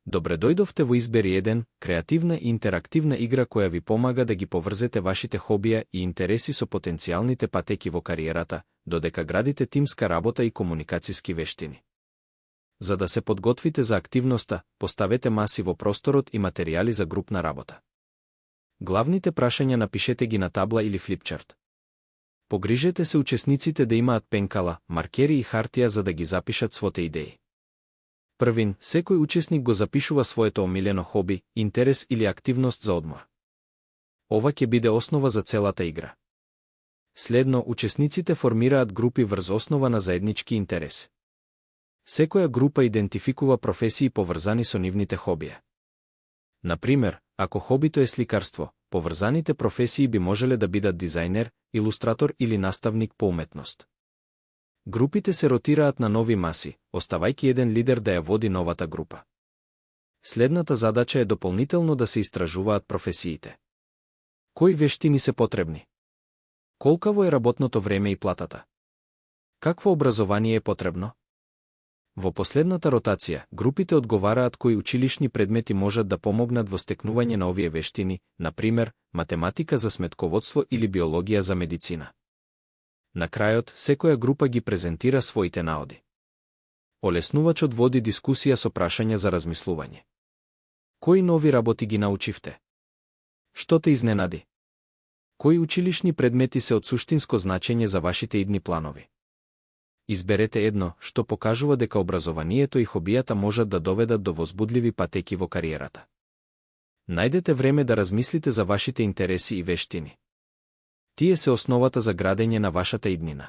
Добре дојдовте во Избери 1, креативна и интерактивна игра која ви помага да ги поврзете вашите хобија и интереси со потенцијалните патеки во кариерата, додека градите тимска работа и комуникациски вештини. За да се подготвите за активноста, поставете маси во просторот и материјали за групна работа. Главните прашања напишете ги на табла или флипчарт. Погрижете се учесниците да имаат пенкала, маркери и хартија за да ги запишат своите идеи. Првин, секој учесник го запишува своето омилено хоби, интерес или активност за одмор. Ова ќе биде основа за целата игра. Следно, учесниците формираат групи врз основа на заеднички интерес. Секоја група идентификува професии поврзани со нивните хобија. Например, ако хобито е сликарство, поврзаните професии би можеле да бидат дизајнер, илустратор или наставник по уметност. Групите се ротираат на нови маси, оставајќи еден лидер да ја води новата група. Следната задача е дополнително да се истражуваат професиите. Кои вештини се потребни? Колкаво е работното време и платата? Какво образование е потребно? Во последната ротација, групите одговараат кои училишни предмети можат да помогнат во стекнување на овие вештини, например, математика за сметководство или биологија за медицина. На крајот, секоја група ги презентира своите наоди. Олеснувачот води дискусија со прашања за размислување. Кои нови работи ги научивте? Што те изненади? Кои училишни предмети се од суштинско значење за вашите идни планови? Изберете едно, што покажува дека образованието и хобијата можат да доведат до возбудливи патеки во кариерата. Најдете време да размислите за вашите интереси и вештини. Тие се основата за градење на вашата иднина.